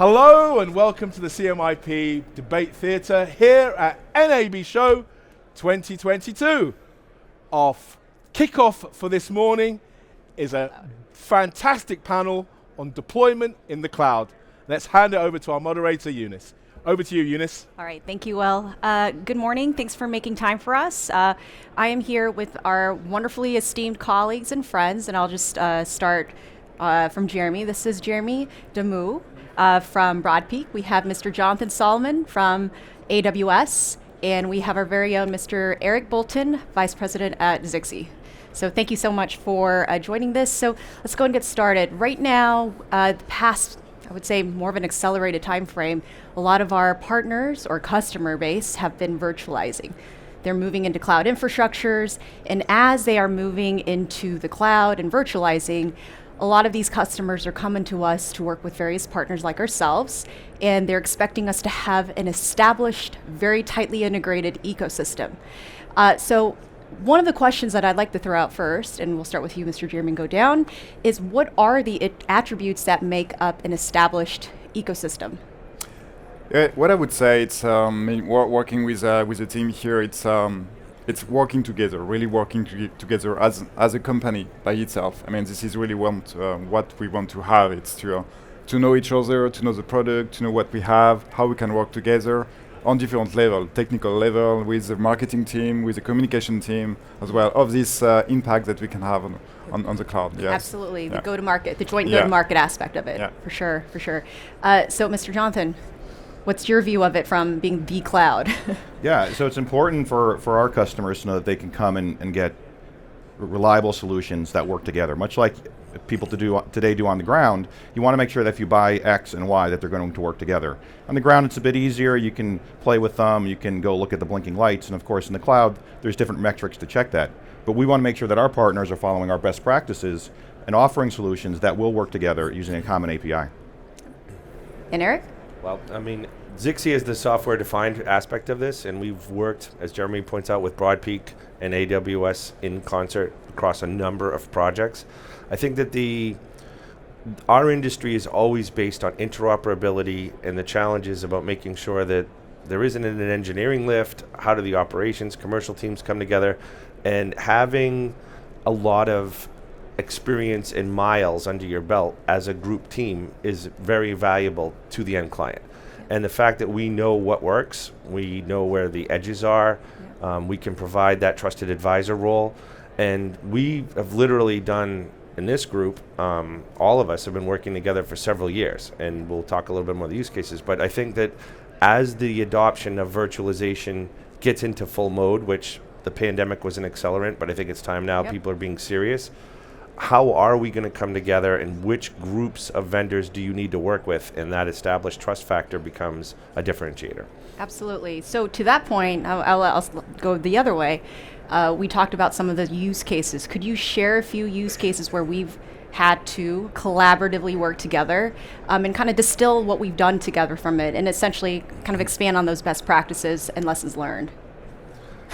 Hello and welcome to the CMIP Debate Theatre here at NAB Show 2022. Our kickoff for this morning is a fantastic panel on deployment in the cloud. Let's hand it over to our moderator, Eunice. Over to you, Eunice. All right, thank you, Will. Good morning, thanks for making time for us. I am here with our wonderfully esteemed colleagues and friends, and I'll just start from Jeremy. This is Jeremy Damu from Broad Peak. We have Mr. Jonathan Solomon from AWS, and we have our very own Mr. Eric Bolton, Vice President at Zixi. So thank you so much for joining this. So let's go and get started. Right now, the past, I would say more of an accelerated time frame, a lot of our partners or customer base have been virtualizing. They're moving into cloud infrastructures, and as they are moving into the cloud and virtualizing, a lot of these customers are coming to us to work with various partners like ourselves, and they're expecting us to have an established, very tightly integrated ecosystem. So one of the questions that I'd like to throw out first, and we'll start with you, Mr. Jeremy, go down, is what are the attributes that make up an established ecosystem? What I would say, it's working with the team here. It's working together, really working together as a company by itself. I mean, this is really what we want to have. It's to know each other, to know the product, to know what we have, how we can work together on different level, technical level, with the marketing team, with the communication team as well, of this impact that we can have on the cloud. Yes. Absolutely, the go-to-market, the joint go-to-market aspect of it, for sure. So, Mr. Jonathan, what's your view of it from being the cloud? Yeah, so it's important for our customers to know that they can come and get reliable solutions that work together. Much like people today do on the ground, you want to make sure that if you buy X and Y that they're going to work together. On the ground it's a bit easier, you can play with them, you can go look at the blinking lights, and of course in the cloud there's different metrics to check that. But we want to make sure that our partners are following our best practices and offering solutions that will work together using a common API. And Eric? Well, I mean, Zixi is the software-defined aspect of this, and we've worked, as Jeremy points out, with Broad Peak and AWS in concert across a number of projects. I think that our industry is always based on interoperability, and the challenge is about making sure that there isn't an engineering lift. How do the operations, commercial teams come together? And having a lot of experience and miles under your belt as a group team is very valuable to the end client. And the fact that we know what works, we know where the edges are, we can provide that trusted advisor role. And we have literally done, in this group, all of us have been working together for several years, and we'll talk a little bit more of the use cases. But I think that as the adoption of virtualization gets into full mode, which the pandemic was an accelerant, but I think it's time now, people are being serious. How are we going to come together, and which groups of vendors do you need to work with? And that established trust factor becomes a differentiator. Absolutely. So to that point, I'll go the other way. We talked about some of the use cases. Could you share a few use cases where we've had to collaboratively work together and kind of distill what we've done together from it, and essentially kind of expand on those best practices and lessons learned?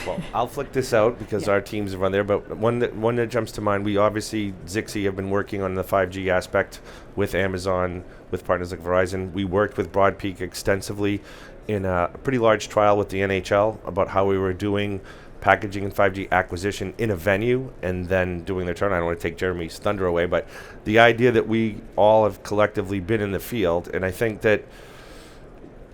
Well, I'll flick this out because our teams have run there, but one that jumps to mind, we obviously, Zixi, have been working on the 5G aspect with Amazon, with partners like Verizon. We worked with Broad Peak extensively in a pretty large trial with the NHL about how we were doing packaging and 5G acquisition in a venue and then doing their turn. I don't want to take Jeremy's thunder away, but the idea that we all have collectively been in the field, and I think that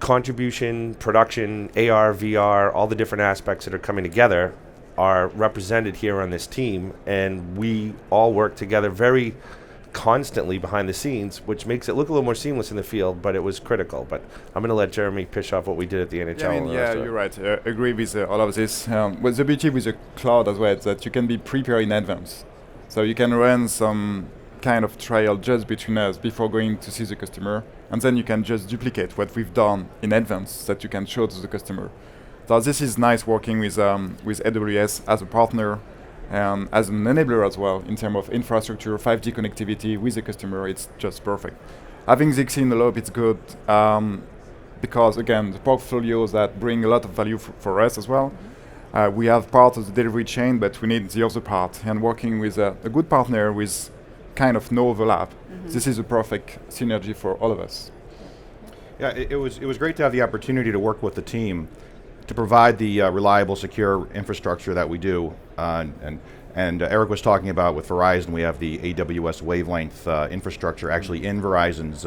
contribution, production, AR, VR, all the different aspects that are coming together are represented here on this team, and we all work together very constantly behind the scenes, which makes it look a little more seamless in the field, but it was critical. But I'm going to let Jeremy pitch off what we did at the NHL. You're right. Agree with all of this. Well, the beauty with the cloud as well is that you can be prepared in advance. So you can run some kind of trial just between us before going to see the customer, and then you can just duplicate what we've done in advance that you can show to the customer. So this is nice working with AWS as a partner and as an enabler as well in terms of infrastructure, 5G connectivity with the customer. It's just perfect. Having Zixi in the loop, it's good because again, the portfolios that bring a lot of value for us as well. We have part of the delivery chain, but we need the other part, and working with a good partner with kind of no overlap. This is a perfect synergy for all of us. Yeah, it was great to have the opportunity to work with the team to provide the reliable, secure infrastructure that we do. And Eric was talking about with Verizon, we have the AWS wavelength infrastructure actually in Verizon's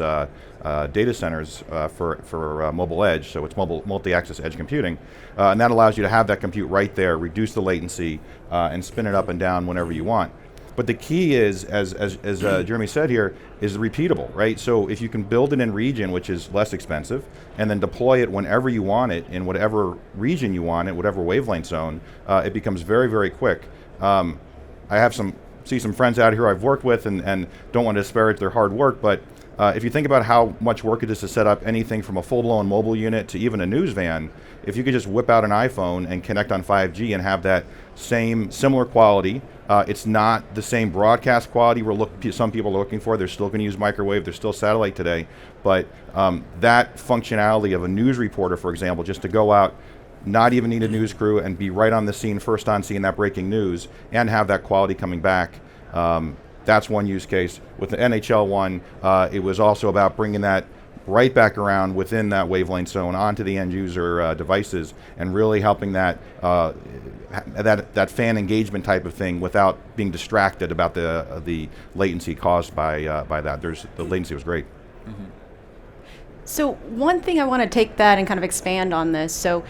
data centers for mobile edge. So it's mobile multi-access edge computing, and that allows you to have that compute right there, reduce the latency, and spin it up and down whenever you want. But the key is, as Jeremy said here, is repeatable, right? So if you can build it in region, which is less expensive, and then deploy it whenever you want it, in whatever region you want it, whatever wavelength zone, it becomes very, very quick. I have see some friends out here I've worked with and don't want to disparage their hard work, but if you think about how much work it is to set up anything from a full-blown mobile unit to even a news van, if you could just whip out an iPhone and connect on 5G and have that similar quality, it's not the same broadcast quality some people are looking for. They're still going to use microwave. There's still satellite today. But that functionality of a news reporter, for example, just to go out, not even need a news crew and be right on the scene, first on scene, that breaking news, and have that quality coming back. That's one use case. With the NHL one, it was also about bringing that right back around within that wavelength zone onto the end user devices and really helping that fan engagement type of thing without being distracted about the latency caused by that. The latency was great. Mm-hmm. So one thing I want to take that and kind of expand on this. So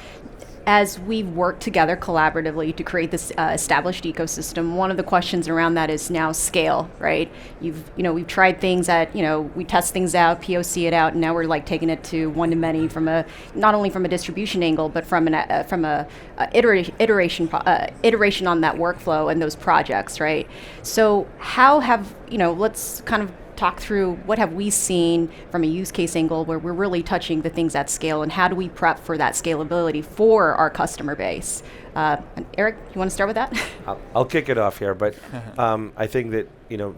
as we work together collaboratively to create this established ecosystem, one of the questions around that is now scale, right? We've tried things we test things out, POC it out, and now we're like taking it to one to many not only from a distribution angle, but from a iteration on that workflow and those projects, right? So how have, let's kind of talk through what have we seen from a use case angle where we're really touching the things at scale, and how do we prep for that scalability for our customer base? Eric, you want to start with that? I'll kick it off here, but I think that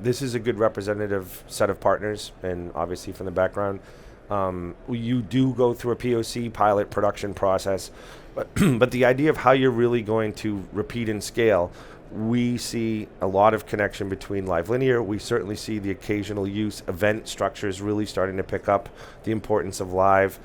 this is a good representative set of partners, and obviously from the background, you do go through a POC pilot production process, but the idea of how you're really going to repeat and scale. We see a lot of connection between live linear. We certainly see the occasional use event structures really starting to pick up the importance of live.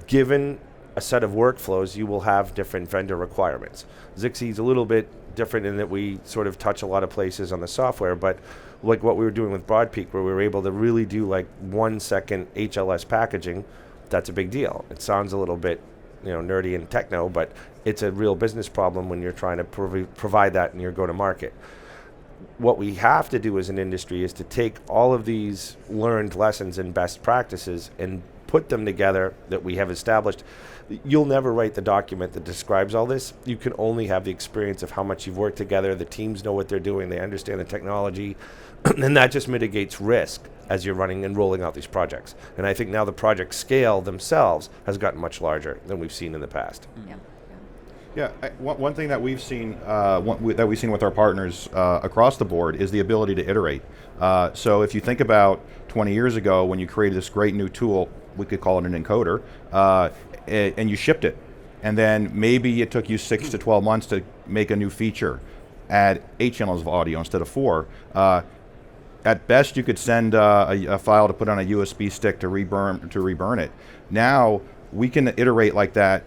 Given a set of workflows, you will have different vendor requirements. Zixi is a little bit different in that we sort of touch a lot of places on the software, but like what we were doing with BroadPeak, where we were able to really do like 1 second HLS packaging, that's a big deal. It sounds a little bit nerdy and techno, but it's a real business problem when you're trying to provide that in your go-to-market. What we have to do as an industry is to take all of these learned lessons and best practices and put them together that we have established. You'll never write the document that describes all this. You can only have the experience of how much you've worked together. The teams know what they're doing. They understand the technology. And that just mitigates risk as you're running and rolling out these projects. And I think now the project scale themselves has gotten much larger than we've seen in the past. Yeah. One thing that we've seen with our partners across the board is the ability to iterate. So if you think about 20 years ago when you created this great new tool, we could call it an encoder, and you shipped it, and then maybe it took you 6 to 12 months to make a new feature, add 8 channels of audio instead of 4. At best, you could send a file to put on a USB stick to reburn it. Now we can iterate like that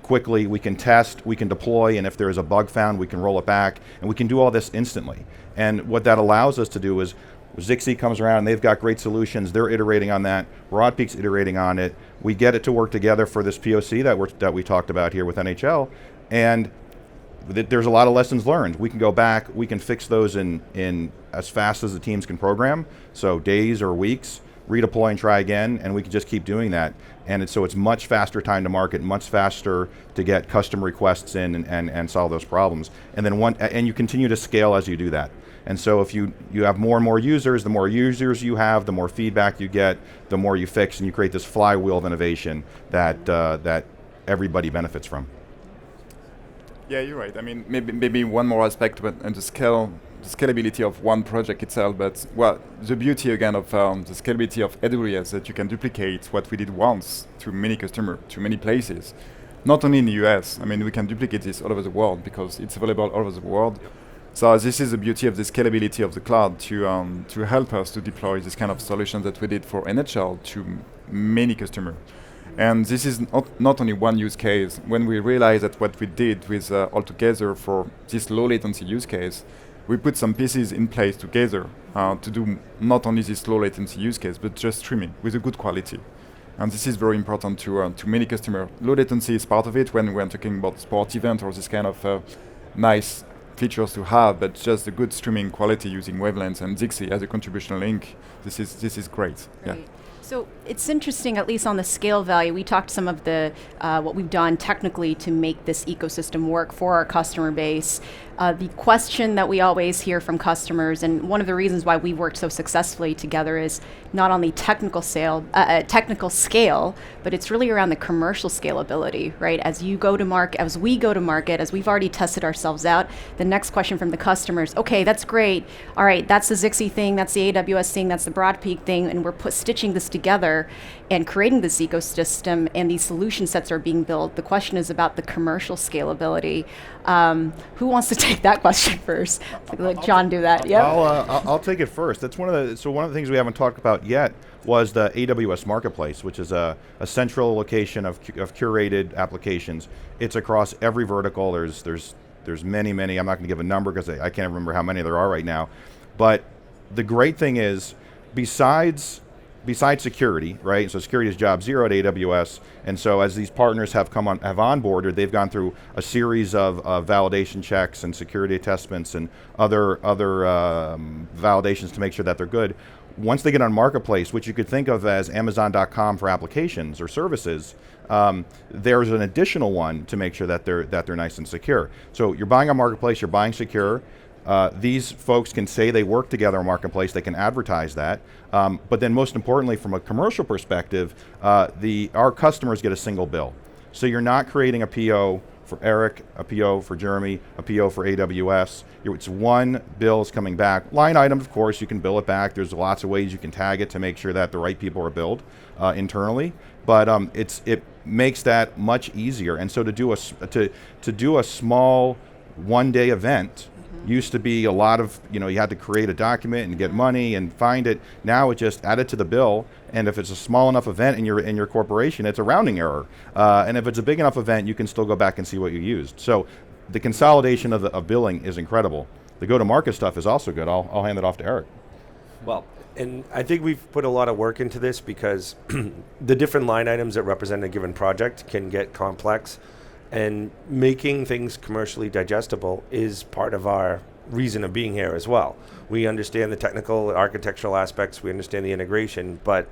quickly. We can test, we can deploy, and if there is a bug found, we can roll it back, and we can do all this instantly. And what that allows us to do is, Zixi comes around and they've got great solutions. They're iterating on that. BroadPeak's iterating on it. We get it to work together for this POC that we talked about here with NHL, and there's a lot of lessons learned. We can go back, we can fix those in as fast as the teams can program, so days or weeks, redeploy and try again, and we can just keep doing that. And so it's much faster time to market, much faster to get custom requests in and solve those problems. And then and you continue to scale as you do that. And so if you have more and more users, the more users you have, the more feedback you get, the more you fix, and you create this flywheel of innovation that everybody benefits from. Yeah, you're right. I mean, maybe one more aspect and the scalability of one project itself, but the beauty again of the scalability of AWS, that you can duplicate what we did once to many customers, to many places. Not only in the US, I mean, we can duplicate this all over the world because it's available all over the world. So this is the beauty of the scalability of the cloud to help us to deploy this kind of solution that we did for NHL to many customers. And this is not only one use case. When we realized that what we did with altogether for this low latency use case, we put some pieces in place together to do not only this low latency use case, but just streaming with a good quality. And this is very important to many customers. Low latency is part of it when we're talking about sport event or this kind of nice features to have, but just the good streaming quality using wavelengths and Zixi as a contribution link. This is great. Right. Yeah. So it's interesting, at least on the scale value, we talked some of the what we've done technically to make this ecosystem work for our customer base. The question that we always hear from customers, and one of the reasons why we worked so successfully together, is not on the technical scale, but it's really around the commercial scalability, right? As you go to market, as we go to market, as we've already tested ourselves out, the next question from the customers, okay, that's great. All right, that's the Zixi thing, that's the AWS thing, that's the Broadpeak thing, and we're stitching this together and creating this ecosystem, and these solution sets are being built. The question is about the commercial scalability. Who wants to take that question first? Let John do that. Yeah. I'll take it first. That's one of the things we haven't talked about yet was the AWS Marketplace, which is a central location of curated applications. It's across every vertical. There's many. I'm not going to give a number because I can't remember how many there are right now. But the great thing is, besides security, right? So security is job zero at AWS, and so as these partners have onboarded, they've gone through a series of validation checks and security assessments and other validations to make sure that they're good. Once they get on Marketplace, which you could think of as Amazon.com for applications or services, there's an additional one to make sure that they're nice and secure. So you're buying on Marketplace, you're buying secure. These folks can say they work together on Marketplace, they can advertise that, but then most importantly from a commercial perspective, our customers get a single bill. So you're not creating a PO for Eric, a PO for Jeremy, a PO for AWS. It's one bill is coming back. Line item, of course, you can bill it back. There's lots of ways you can tag it to make sure that the right people are billed internally, but it makes that much easier. And so to do a small one-day event, used to be a lot of, you had to create a document and get money and find it. Now it just add it to the bill, and if it's a small enough event in your corporation, it's a rounding error. And if it's a big enough event, you can still go back and see what you used. So the consolidation of billing is incredible. The go-to-market stuff is also good. I'll hand it off to Eric. Well, and I think we've put a lot of work into this because the different line items that represent a given project can get complex. And making things commercially digestible is part of our reason of being here as well. We understand the technical architectural aspects, we understand the integration, but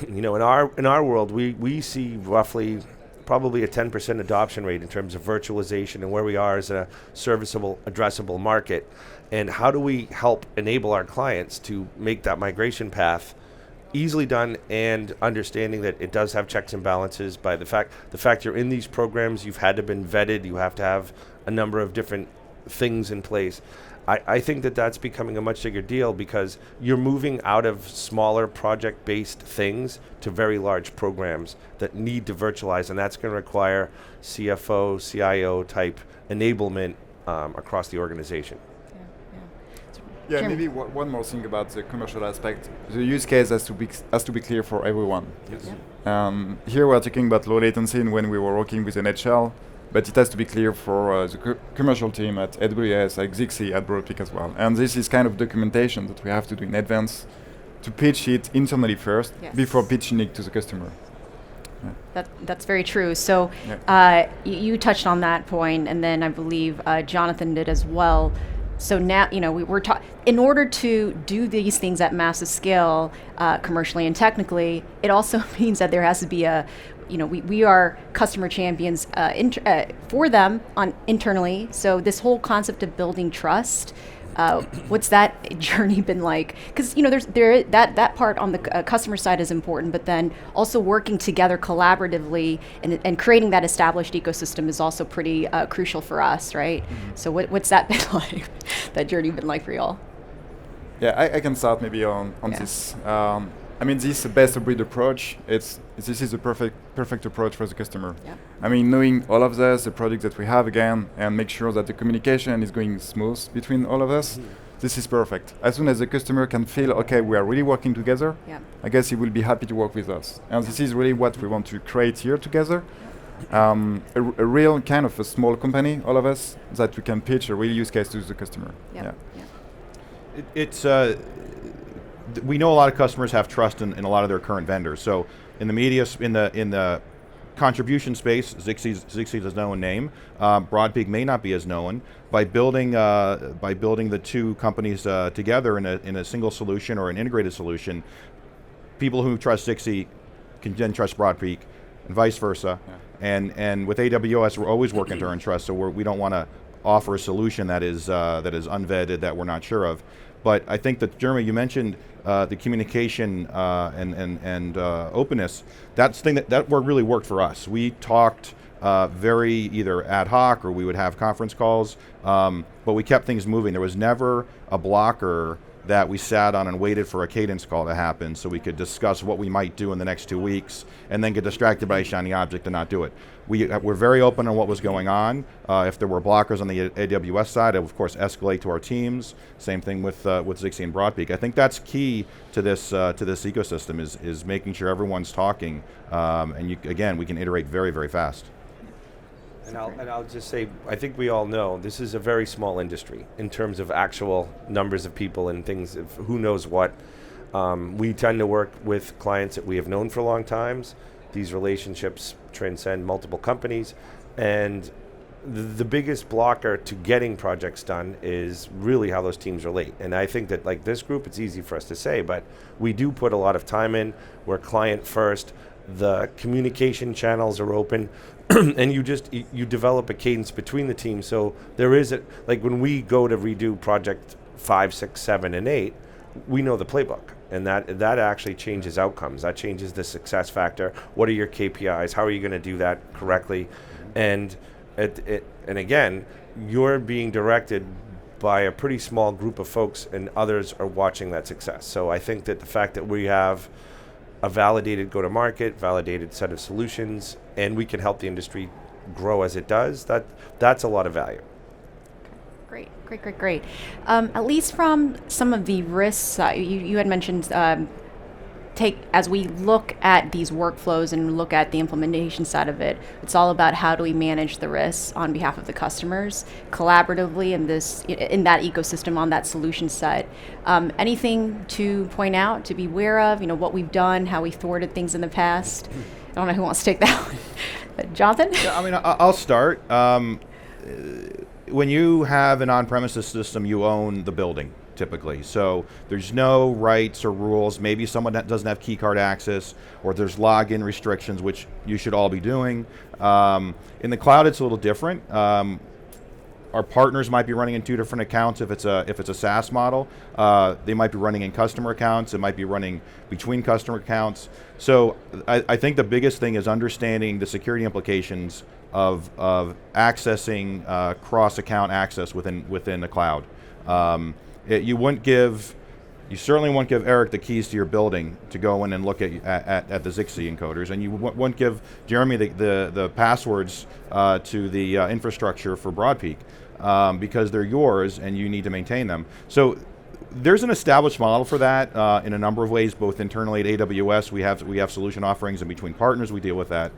in our world, we see roughly probably a 10% adoption rate in terms of virtualization and where we are as a serviceable, addressable market. And how do we help enable our clients to make that migration path easily done, and understanding that it does have checks and balances by the fact you're in these programs, you've had to been vetted, you have to have a number of different things in place. I think that's becoming a much bigger deal because you're moving out of smaller project-based things to very large programs that need to virtualize, and that's going to require CFO, CIO type enablement across the organization. Yeah, Jim. maybe one more thing about the commercial aspect. The use case has to be clear for everyone. Yes. Here we're talking about low latency and when we were working with NHL, but it has to be clear for the commercial team at AWS, like Zixi at Broadpeak as well. And this is kind of documentation that we have to do in advance to pitch it internally first before pitching it to the customer. That's very true. So you touched on that point, and then I believe Jonathan did as well. So now, we're in order to do these things at massive scale, commercially and technically, it also means that there has to be we are customer champions for them internally. So this whole concept of building trust, what's that journey been like? Because that part on the customer side is important, but then also working together collaboratively and creating that established ecosystem is also pretty crucial for us, right? Mm-hmm. So what's that been like? That journey been like for y'all? Yeah, I can start maybe on this. I mean, this is the best of breed approach. This is the perfect approach for the customer. Yep. I mean, knowing all of this, the product that we have again, and make sure that the communication is going smooth between all of us. This is perfect. As soon as the customer can feel, okay, we are really working together, Yep. I guess he will be happy to work with us. And this is really what we want to create here together. A real kind of a small company, all of us, that we can pitch a real use case to the customer. Yep. Yeah. Yep. It's we know a lot of customers have trust in a lot of their current vendors. So in the media, in the contribution space, Zixi is a known name. Broadpeak may not be as known. By building the two companies together in a single solution or an integrated solution, people who trust Zixi can then trust Broadpeak, and vice versa. Yeah. And with AWS, we're always working to earn trust. So we don't want to offer a solution that is unvetted, that we're not sure of. But I think that, Jeremy, you mentioned the communication and openness. That's the thing that really worked for us. We talked very either ad hoc or we would have conference calls, but we kept things moving. There was never a blocker that we sat on and waited for a cadence call to happen so we could discuss what we might do in the next 2 weeks and then get distracted by a shiny object and not do it. We're very open on what was going on. If there were blockers on the AWS side, I would of course escalate to our teams. Same thing with Zixi and Broadpeak. I think that's key to this ecosystem is making sure everyone's talking, and again, we can iterate very, very fast. And I'll just say, I think we all know this is a very small industry in terms of actual numbers of people and things, of who knows what. We tend to work with clients that we have known for long times. These relationships transcend multiple companies. And the biggest blocker to getting projects done is really how those teams relate. And I think that like this group, it's easy for us to say, but we do put a lot of time in. We're client first. The communication channels are open. And you develop a cadence between the teams. So there is like when we go to redo project 5, 6, 7, and 8, we know the playbook, and that actually changes outcomes. That changes the success factor. What are your KPIs? How are you going to do that correctly? And again, you're being directed by a pretty small group of folks, and others are watching that success. So I think that the fact that we have a validated go-to-market, validated set of solutions, and we can help the industry grow as it does, that's a lot of value. Great. At least from some of the risks, you had mentioned as we look at these workflows and look at the implementation side of it, it's all about how do we manage the risks on behalf of the customers collaboratively in that ecosystem on that solution side. Anything to point out, to be aware of, what we've done, how we thwarted things in the past? I don't know who wants to take that one. Jonathan? Yeah, I mean, I'll start. When you have an on-premises system, you own the building, typically. So there's no rights or rules. Maybe someone that doesn't have key card access, or there's login restrictions, which you should all be doing. In the cloud, it's a little different. Our partners might be running in 2 different accounts if it's a SaaS model. They might be running in customer accounts. It might be running between customer accounts. So I think the biggest thing is understanding the security implications of accessing cross-account access within the cloud. You certainly won't give Eric the keys to your building to go in and look at the Zixi encoders, and you won't give Jeremy the passwords to the infrastructure for Broadpeak because they're yours and you need to maintain them. So there's an established model for that in a number of ways, both internally at AWS. We have solution offerings, and between partners we deal with that.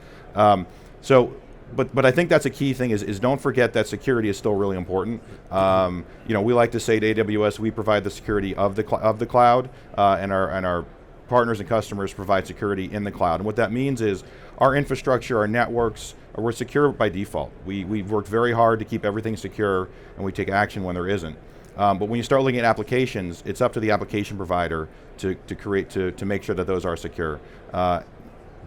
But I think that's a key thing is don't forget that security is still really important. We like to say at AWS we provide the security of the cloud, and our partners and customers provide security in the cloud. And what that means is our infrastructure, our networks, we're secure by default. We've worked very hard to keep everything secure, and we take action when there isn't. But when you start looking at applications, it's up to the application provider to make sure that those are secure.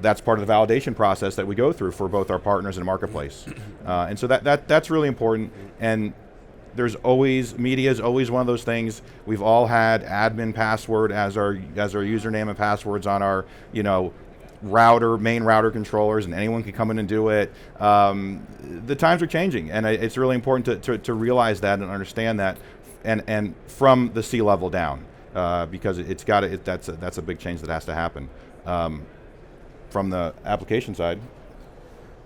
That's part of the validation process that we go through for both our partners and marketplace. And so that's really important. And media is always one of those things. We've all had admin password as our username and passwords on our, main router controllers, and anyone can come in and do it. The times are changing, and it's really important to realize that and understand that, and from the C-level down. because that's a big change that has to happen. From the application side,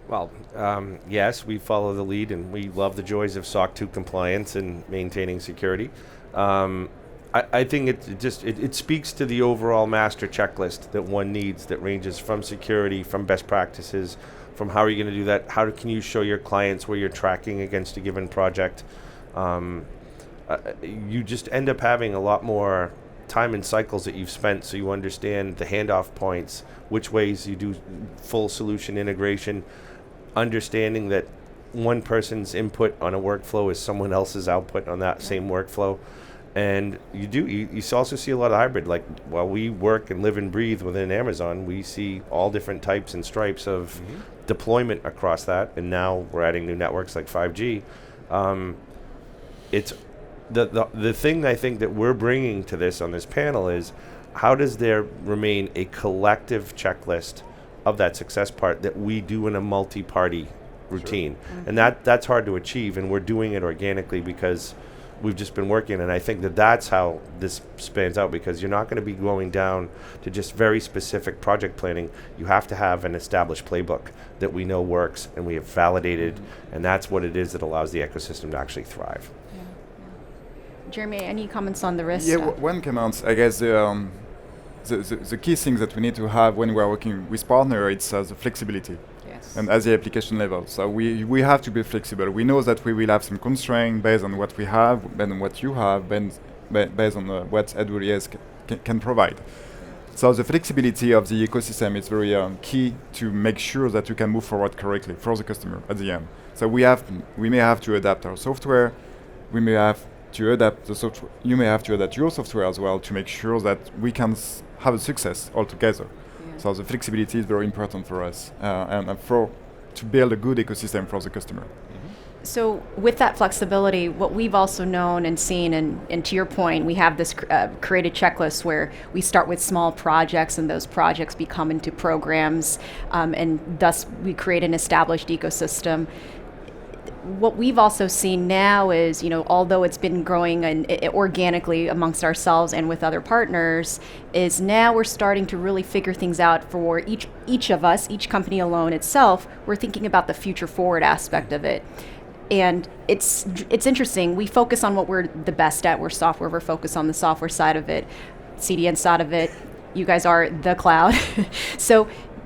Well, yes, we follow the lead, and we love the joys of SOC 2 compliance and maintaining security. I think it speaks to the overall master checklist that one needs, that ranges from security, from best practices, from how are you going to do that, how can you show your clients where you're tracking against a given project. You just end up having a lot more time and cycles that you've spent, so you understand the handoff points, which ways you do full solution integration, understanding that one person's input on a workflow is someone else's output on that same workflow. And you also see a lot of hybrid. Like, while we work and live and breathe within Amazon, we see all different types and stripes of deployment across that. And now we're adding new networks like 5G. It's the thing I think that we're bringing to this on this panel is, how does there remain a collective checklist of that success part that we do in a multi-party routine? And that's hard to achieve, and we're doing it organically because we've just been working. And I think that's how this spans out, because you're not going to be going down to just very specific project planning. You have to have an established playbook that we know works and we have validated, and that's what it is that allows the ecosystem to actually thrive. Jeremy, any comments on the risk? Yeah, one comment. I guess the key thing that we need to have when we are working with partner, it's the flexibility. Yes. And at the application level. So we have to be flexible. We know that we will have some constraint based on what we have, based on what you have, based on what AWS can provide. So the flexibility of the ecosystem is very key to make sure that we can move forward correctly for the customer at the end. So we may have to adapt our software. We may have to adapt the software. You may have to adapt your software as well to make sure that we can have a success altogether. So the flexibility is very important for us and to build a good ecosystem for the customer. So with that flexibility, what we've also known and seen, and to your point, we have this created checklist where we start with small projects, and those projects become into programs, and thus we create an established ecosystem. What we've also seen now is, although it's been growing organically amongst ourselves and with other partners, is now we're starting to really figure things out for each of us, each company alone itself. We're thinking about the future forward aspect of it. And it's interesting. We focus on what we're the best at. We're software. We're focused on the software side of it, CDN side of it. You guys are the cloud.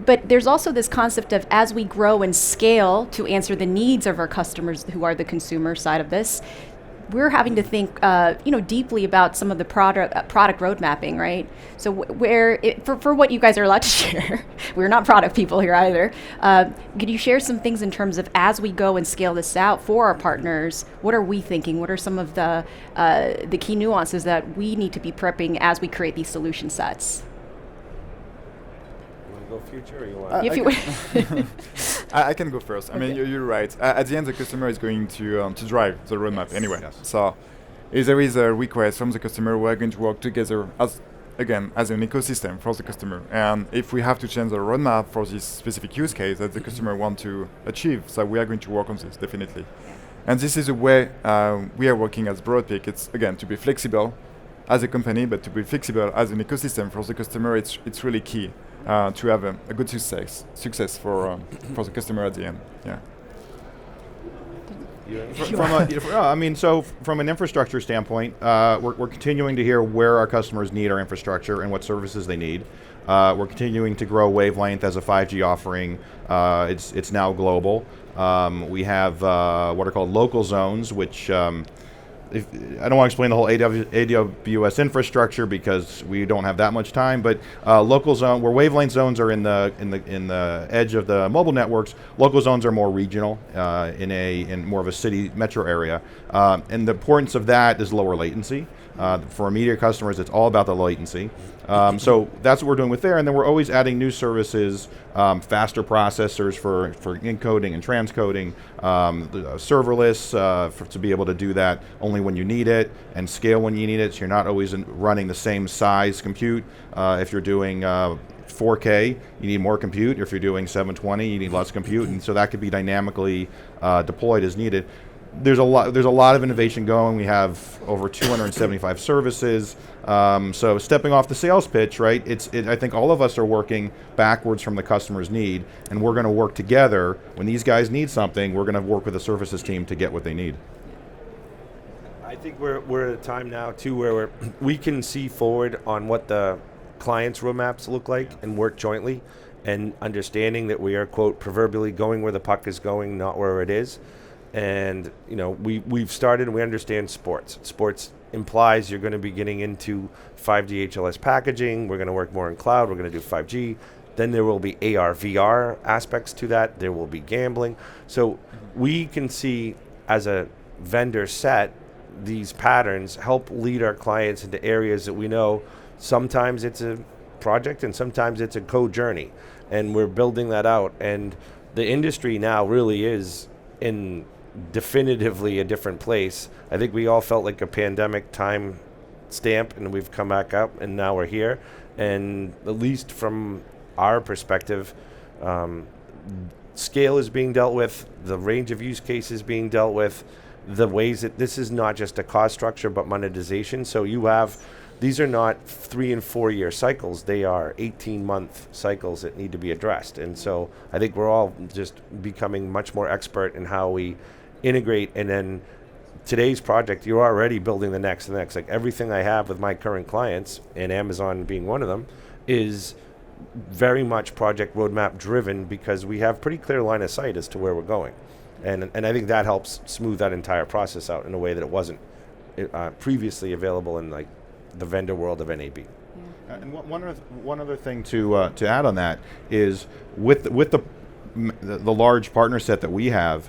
But there's also this concept of, as we grow and scale to answer the needs of our customers, who are the consumer side of this, we're having to think, deeply about some of the product road mapping, right? So for what you guys are allowed to share, we're not product people here either. Could you share some things in terms of, as we go and scale this out for our partners, what are we thinking? What are some of the key nuances that we need to be prepping as we create these solution sets? Go future, or you want? If you I can go first. I mean, you're right. At the end, the customer is going to drive the roadmap anyway. Yes. So if there is a request from the customer, we're going to work together as an ecosystem for the customer. And if we have to change the roadmap for this specific use case that the customer wants to achieve, so we are going to work on this, definitely. And this is the way we are working as Broadpeak. It's, again, to be flexible as a company, but to be flexible as an ecosystem for the customer. It's really key. To have a good success for the customer at the end. Yeah. From an infrastructure standpoint, we're continuing to hear where our customers need our infrastructure and what services they need. We're continuing to grow Wavelength as a 5G offering. It's now global. We have what are called local zones, which I don't want to explain the whole AWS infrastructure because we don't have that much time, but local zone, where wavelength zones are in the edge of the mobile networks, local zones are more regional in more of a city metro area, and the importance of that is lower latency. For immediate customers, it's all about the latency. So that's what we're doing with there, and then we're always adding new services, faster processors for encoding and transcoding, serverless to be able to do that only when you need it, and scale when you need it, so you're not always running the same size compute. If you're doing 4K, you need more compute. If you're doing 720, you need less compute, and so that could be dynamically deployed as needed. there's a lot of innovation going. We have over 275 services. So stepping off the sales pitch, right? I think all of us are working backwards from the customer's need, and we're going to work together. When these guys need something, we're going to work with the services team to get what they need. I think we're at a time now too where we can see forward on what the clients' roadmaps look like and work jointly, and understanding that we are, quote, proverbially going where the puck is going, not where it is. And we've started, and we understand sports. Sports implies you're going to be getting into 5G HLS packaging. We're going to work more in cloud. We're going to do 5G. Then there will be AR, VR aspects to that. There will be gambling. So we can see, as a vendor set, these patterns help lead our clients into areas that we know sometimes it's a project and sometimes it's a code journey. And we're building that out. And the industry now really is in definitively a different place. I think we all felt like a pandemic time stamp, and we've come back up, and now we're here. And at least from our perspective, scale is being dealt with, the range of use cases being dealt with, the ways that this is not just a cost structure but monetization. So these are not 3 and 4 year cycles. They are 18-month cycles that need to be addressed. And so I think we're all just becoming much more expert in how we integrate. And then today's project, you're already building the next. Like everything I have with my current clients, and Amazon being one of them, is very much project roadmap driven, because we have pretty clear line of sight as to where we're going. And I think that helps smooth that entire process out in a way that it wasn't previously available in like the vendor world of NAB. Yeah. And one other thing to add on that is with the large partner set that we have,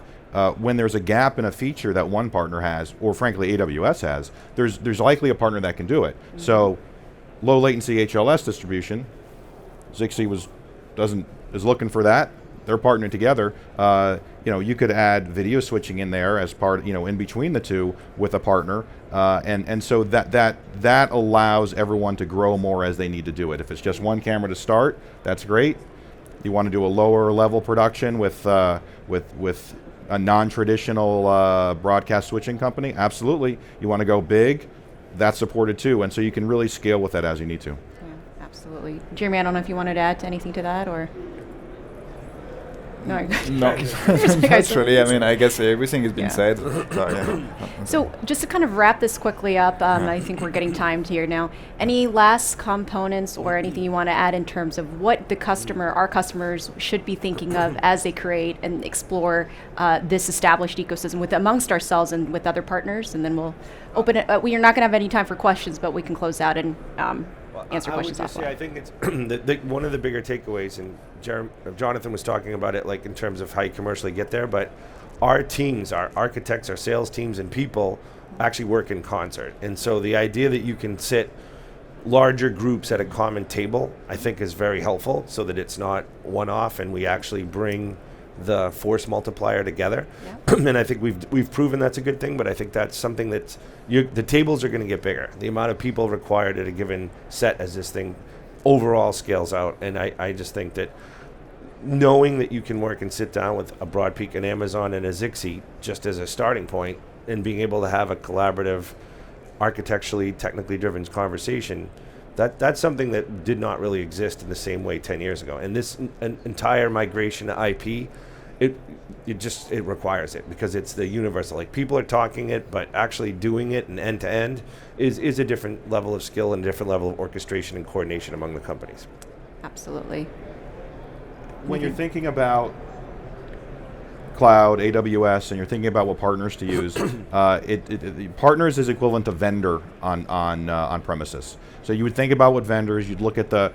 when there's a gap in a feature that one partner has, or frankly AWS has, there's likely a partner that can do it. Mm-hmm. So low latency HLS distribution, Zixi is looking for that. They're partnering together. You could add video switching in there as part, in between the two with a partner, and so that allows everyone to grow more as they need to do it. If it's just one camera to start, that's great. You want to do a lower level production with a non-traditional broadcast switching company, absolutely. You want to go big, that's supported too, and so you can really scale with that as you need to. Yeah, absolutely. Jeremy, I don't know if you wanted to add anything to that, or? No, naturally. I mean, I guess everything has been said. So just to kind of wrap this quickly up, I think we're getting timed here now. Any last components or anything you want to add in terms of what our customers should be thinking of as they create and explore this established ecosystem amongst ourselves and with other partners? And then we'll open it. We are not going to have any time for questions, but we can close out and answer questions offline. I think it's one of the bigger takeaways, and Jonathan was talking about it, like in terms of how you commercially get there, but our teams, our architects, our sales teams, and people actually work in concert. And so the idea that you can sit larger groups at a common table, I think, is very helpful, so that it's not one-off, and we actually bring the force multiplier together. Yeah. And I think we've proven that's a good thing, but I think that's something that the tables are going to get bigger. The amount of people required at a given set as this thing overall scales out. And I just think that knowing that you can work and sit down with a Broadpeak, an Amazon, and a Zixi just as a starting point, and being able to have a collaborative, architecturally, technically driven conversation, that's something that did not really exist in the same way 10 years ago. And this entire migration to IP, it requires it, because it's the universal. Like, people are talking it, but actually doing it and end to end is a different level of skill and a different level of orchestration and coordination among the companies. Absolutely. When you're thinking about cloud, AWS, and you're thinking about what partners to use, partners is equivalent to vendor on premises. So you would think about what vendors, you'd look at the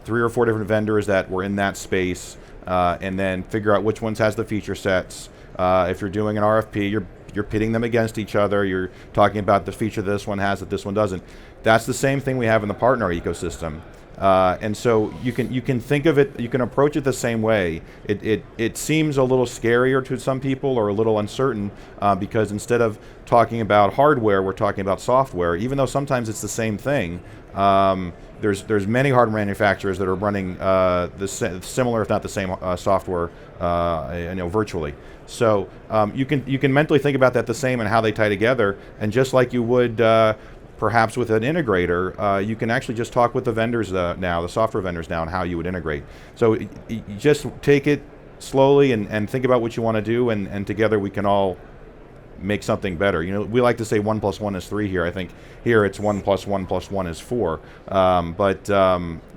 3 or 4 different vendors that were in that space, and then figure out which ones has the feature sets. If you're doing an RFP, you're pitting them against each other. You're talking about the feature this one has that this one doesn't. That's the same thing we have in the partner ecosystem. And so you can think of it, you can approach it the same way. It seems a little scarier to some people, or a little uncertain, because instead of talking about hardware, we're talking about software, even though sometimes it's the same thing. there's many hardware manufacturers that are running similar, if not the same, software, virtually. So you can mentally think about that the same and how they tie together, and just like you would perhaps with an integrator, you can actually just talk with the vendors now, the software vendors now, and how you would integrate. So you just take it slowly and think about what you want to do, and together we can all make something better. We like to say 1 + 1 is 3 here. I think here it's 1 + 1 + 1 is 4. But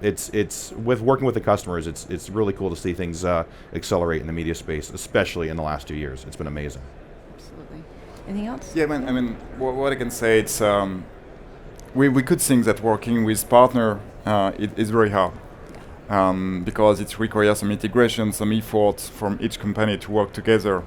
it's with working with the customers, it's really cool to see things accelerate in the media space, especially in the last 2 years. It's been amazing. Absolutely. Anything else? Yeah, I mean, what I can say, it's we could think that working with partner is very hard. Because it requires some integration, some effort from each company to work together.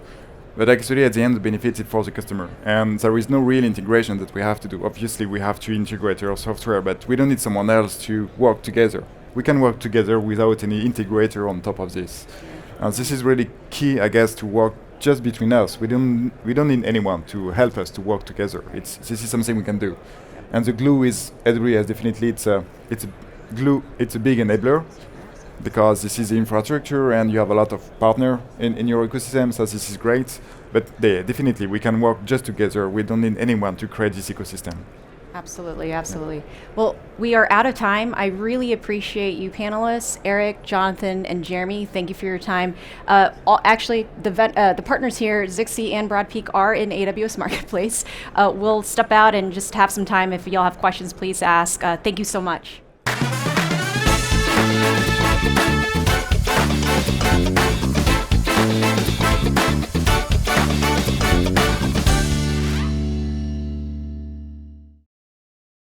But actually, at the end, the benefit is for the customer. And there is no real integration that we have to do. Obviously, we have to integrate our software, but we don't need someone else to work together. We can work together without any integrator on top of this. And this is really key, I guess, to work just between us. We don't need anyone to help us to work together. This is something we can do. And the glue is AWS definitely. It's a glue. It's a big enabler, because this is the infrastructure and you have a lot of partner in your ecosystem, so this is great. But definitely we can work just together. We don't need anyone to create this ecosystem. Absolutely, absolutely. Yeah. Well, we are out of time. I really appreciate you panelists, Eric, Jonathan, and Jeremy. Thank you for your time. Actually, the partners here, Zixi and Broadpeak, are in AWS Marketplace. We'll step out and just have some time. If y'all have questions, please ask. Thank you so much.